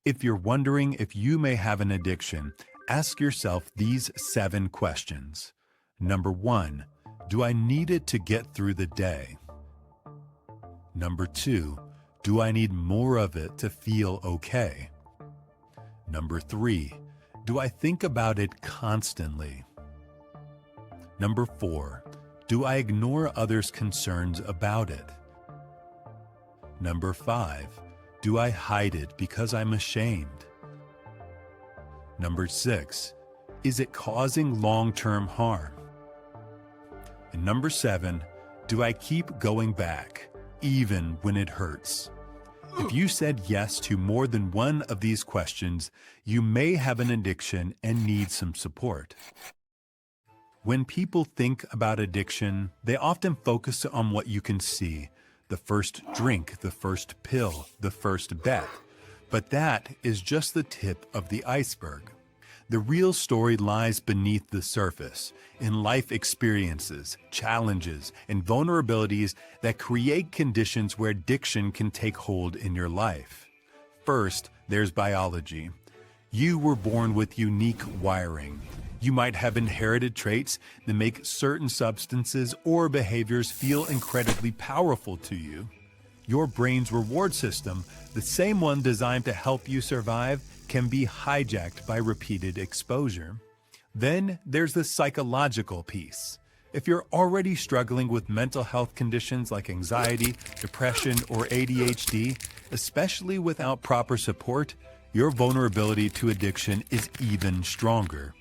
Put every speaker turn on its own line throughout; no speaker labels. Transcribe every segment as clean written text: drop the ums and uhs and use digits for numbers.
If you're wondering if you may have an addiction, ask yourself these 7 questions. Number 1, do I need it to get through the day? Number 2, do I need more of it to feel okay? Number 3, do I think about it constantly? Number 4, do I ignore others' concerns about it? Number 5, do I hide it because I'm ashamed? Number 6, is it causing long-term harm? And number 7, do I keep going back, even when it hurts? If you said yes to more than one of these questions, you may have an addiction and need some support. When people think about addiction, they often focus on what you can see: the first drink, the first pill, the first bet. But that is just the tip of the iceberg. The real story lies beneath the surface, in life experiences, challenges, and vulnerabilities that create conditions where addiction can take hold in your life. First, there's biology. You were born with unique wiring. You might have inherited traits that make certain substances or behaviors feel incredibly powerful to you. Your brain's reward system, the same one designed to help you survive, can be hijacked by repeated exposure. Then there's the psychological piece. If you're already struggling with mental health conditions like anxiety, depression, or ADHD, especially without proper support, your vulnerability to addiction is even stronger.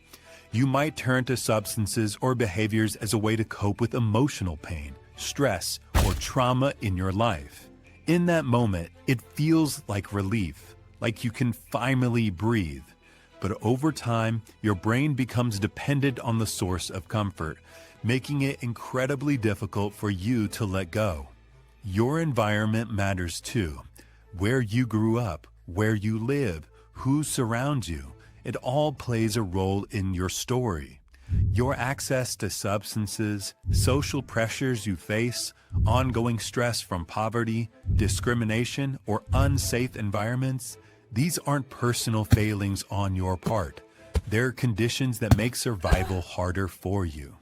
You might turn to substances or behaviors as a way to cope with emotional pain, stress, or trauma in your life. In that moment, it feels like relief, like you can finally breathe. But over time, your brain becomes dependent on the source of comfort, making it incredibly difficult for you to let go. Your environment matters too. Where you grew up, where you live, who surrounds you. It all plays a role in your story. Your access to substances, social pressures you face, ongoing stress from poverty, discrimination, or unsafe environments, these aren't personal failings on your part. They're conditions that make survival harder for you.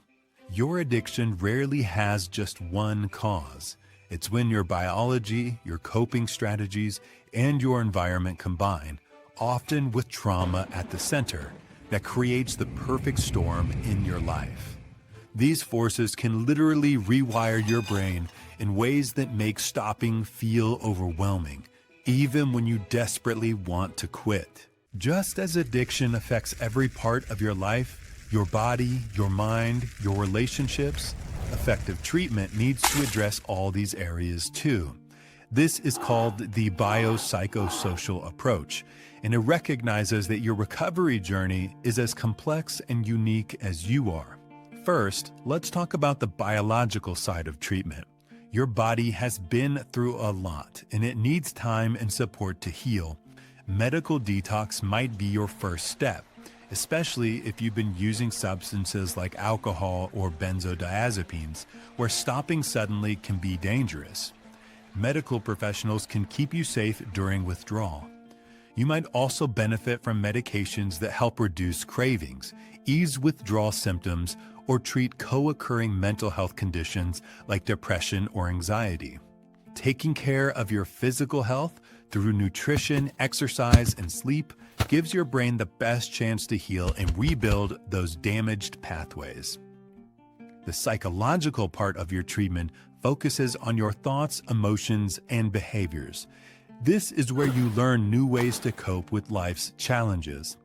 Your addiction rarely has just one cause. It's when your biology, your coping strategies, and your environment combine, often with trauma at the center, that creates the perfect storm in your life. These forces can literally rewire your brain in ways that make stopping feel overwhelming, even when you desperately want to quit. Just as addiction affects every part of your life, your body, your mind, your relationships, effective treatment needs to address all these areas too. This is called the Bio-Psychosocial approach, and it recognizes that your recovery journey is as complex and unique as you are. First, let's talk about the biological side of treatment. Your body has been through a lot, and it needs time and support to heal. Medical detox might be your first step, especially if you've been using substances like alcohol or benzodiazepines, where stopping suddenly can be dangerous. Medical professionals can keep you safe during withdrawal. You might also benefit from medications that help reduce cravings, ease withdrawal symptoms, or treat co-occurring mental health conditions like depression or anxiety. Taking care of your physical health through nutrition, exercise, and sleep gives your brain the best chance to heal and rebuild those damaged pathways. The psychological part of your treatment focuses on your thoughts, emotions, and behaviors. This is where you learn new ways to cope with life's challenges.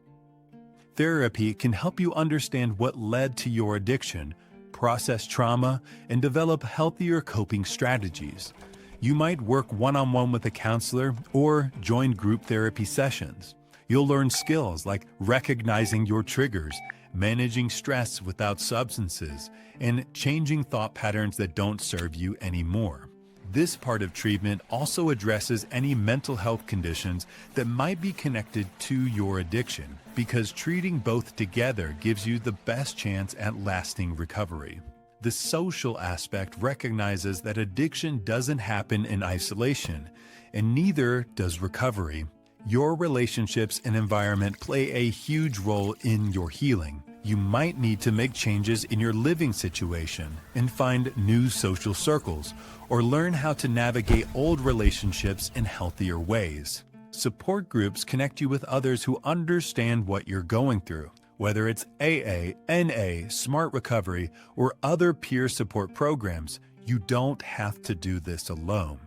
Therapy can help you understand what led to your addiction, process trauma, and develop healthier coping strategies. You might work one-on-one with a counselor or join group therapy sessions. You'll learn skills like recognizing your triggers, managing stress without substances, and changing thought patterns that don't serve you anymore. This part of treatment also addresses any mental health conditions that might be connected to your addiction, because treating both together gives you the best chance at lasting recovery. The social aspect recognizes that addiction doesn't happen in isolation, and neither does recovery. Your relationships and environment play a huge role in your healing. You might need to make changes in your living situation and find new social circles, or learn how to navigate old relationships in healthier ways. Support groups connect you with others who understand what you're going through. Whether it's AA, NA, Smart Recovery, or other peer support programs, you don't have to do this alone.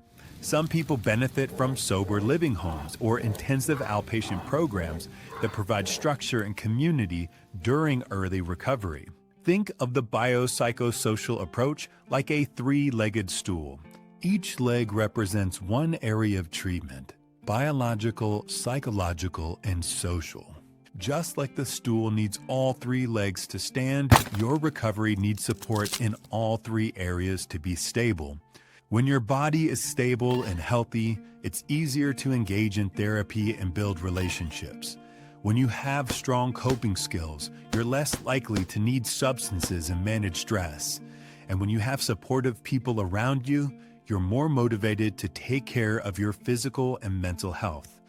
Some people benefit from sober living homes or intensive outpatient programs that provide structure and community during early recovery. Think of the Bio-Psychosocial approach like a three-legged stool. Each leg represents one area of treatment: biological, psychological, and social. Just like the stool needs all three legs to stand, your recovery needs support in all three areas to be stable. When your body is stable and healthy, it's easier to engage in therapy and build relationships. When you have strong coping skills, you're less likely to need substances and manage stress. And when you have supportive people around you, you're more motivated to take care of your physical and mental health.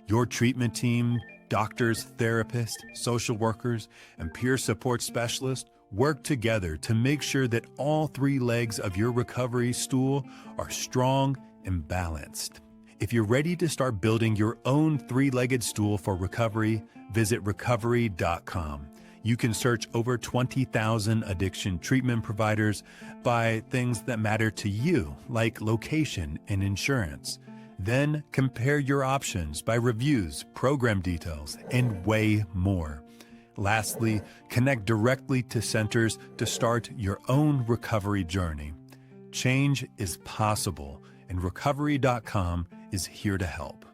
Your treatment team, doctors, therapists, social workers, and peer support specialists work together to make sure that all three legs of your recovery stool are strong and balanced. If you're ready to start building your own three-legged stool for recovery, visit Recovery.com. You can search over 20,000 addiction treatment providers by things that matter to you, like location and insurance. Then compare your options by reviews, program details, and way more. Lastly, connect directly to centers to start your own recovery journey. Change is possible, and Recovery.com is here to help.